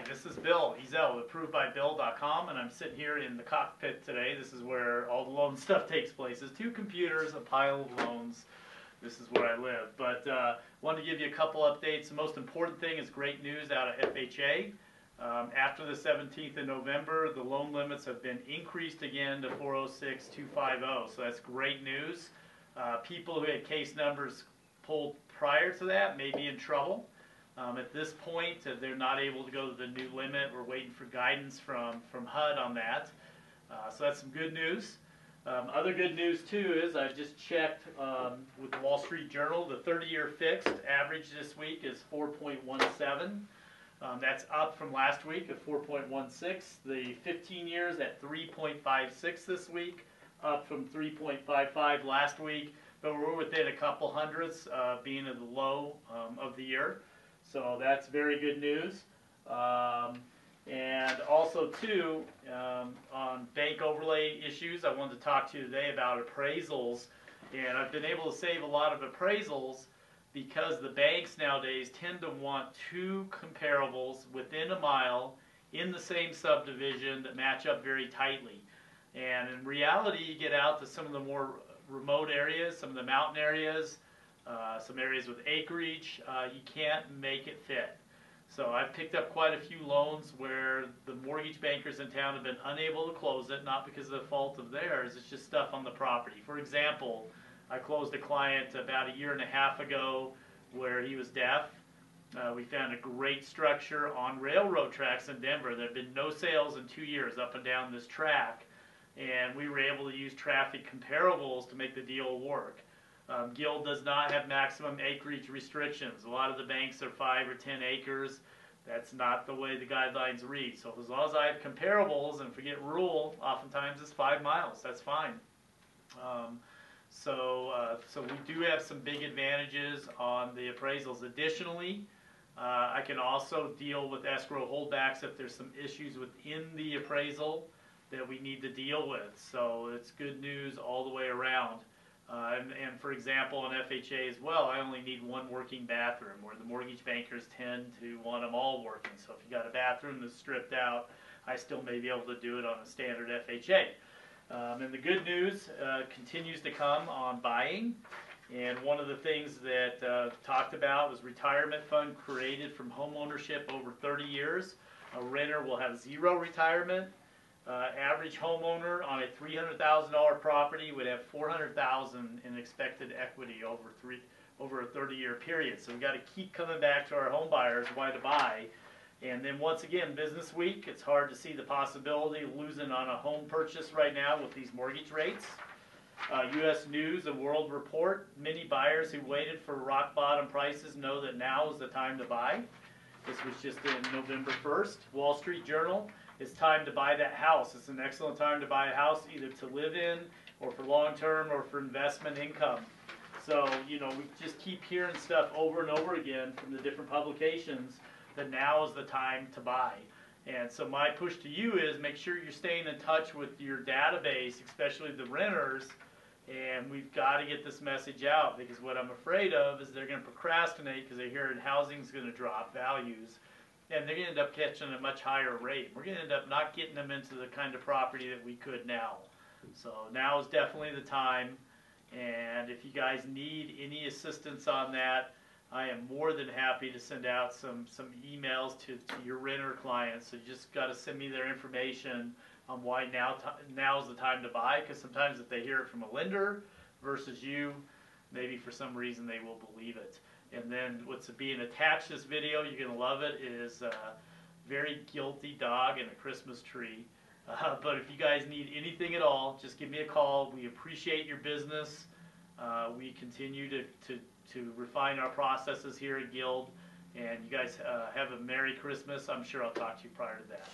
This is Bill Ezel with ApprovedByBill.com, and I'm sitting here in the cockpit today. This is where all the loan stuff takes place. There's two computers, a pile of loans. This is where I live. But wanted to give you a couple updates. The most important thing is great news out of FHA. After the 17th of November, the loan limits have been increased again to 406,250. So that's great news. People who had case numbers pulled prior to that may be in trouble. At this point, they're not able to go to the new limit. We're waiting for guidance from HUD on that. So that's some good news. Other good news too is I just checked with the Wall Street Journal. The 30-year fixed average this week is 4.17. That's up from last week at 4.16. The 15 years at 3.56 this week, up from 3.55 last week. But we're within a couple hundredths being at the low of the year. So that's very good news. And also too, on bank overlay issues, I wanted to talk to you today about appraisals. And I've been able to save a lot of appraisals because the banks nowadays tend to want two comparables within a mile in the same subdivision that match up very tightly. And in reality, you get out to some of the more remote areas, some of the mountain areas, some areas with acreage, you can't make it fit. So I've picked up quite a few loans where the mortgage bankers in town have been unable to close it, not because of the fault of theirs, it's just stuff on the property. For example, I closed a client about 1.5 years ago where he was deaf. We found a great structure on railroad tracks in Denver. There have been no sales in 2 years up and down this track, and we were able to use traffic comparables to make the deal work. Guild does not have maximum acreage restrictions. A lot of the banks are 5 or 10 acres. That's not the way the guidelines read. So as long as I have comparables and forget rule, oftentimes it's 5 miles. That's fine. So we do have some big advantages on the appraisals. Additionally, I can also deal with escrow holdbacks if there's some issues within the appraisal that we need to deal with. So it's good news all the way around. And for example, on FHA as well, I only need one working bathroom, where the mortgage bankers tend to want them all working. So if you got a bathroom that's stripped out, I still may be able to do it on a standard FHA. And the good news continues to come on buying. And one of the things that talked about was retirement fund created from home ownership over 30 years. A renter will have zero retirement. Average homeowner on a $300,000 property would have $400,000 in expected equity over a 30-year period. So we've got to keep coming back to our home buyers why to buy. And then once again, business week, it's hard to see the possibility of losing on a home purchase right now with these mortgage rates. U.S. News and World Report, many buyers who waited for rock bottom prices know that now is the time to buy. This was just in November 1st. Wall Street Journal, it's time to buy that house. It's an excellent time to buy a house either to live in or for long-term or for investment income. So, you know, we just keep hearing stuff over and over again from the different publications that now is the time to buy. And so my push to you is make sure you're staying in touch with your database, especially the renters, and we've got to get this message out, because what I'm afraid of is they're going to procrastinate because they hear housing's going to drop values, and they're going to end up catching a much higher rate. We're going to end up not getting them into the kind of property that we could now. So now is definitely the time, and if you guys need any assistance on that, I am more than happy to send out some emails to your renter clients. So you just got to send me their information on why now's the time to buy, because sometimes if they hear it from a lender versus you, maybe for some reason they will believe it. And then what's being attached to this video, you're going to love it, is a very guilty dog and a Christmas tree. But if you guys need anything at all, just give me a call. We appreciate your business. We continue to refine our processes here at Guild. And you guys have a Merry Christmas. I'm sure I'll talk to you prior to that.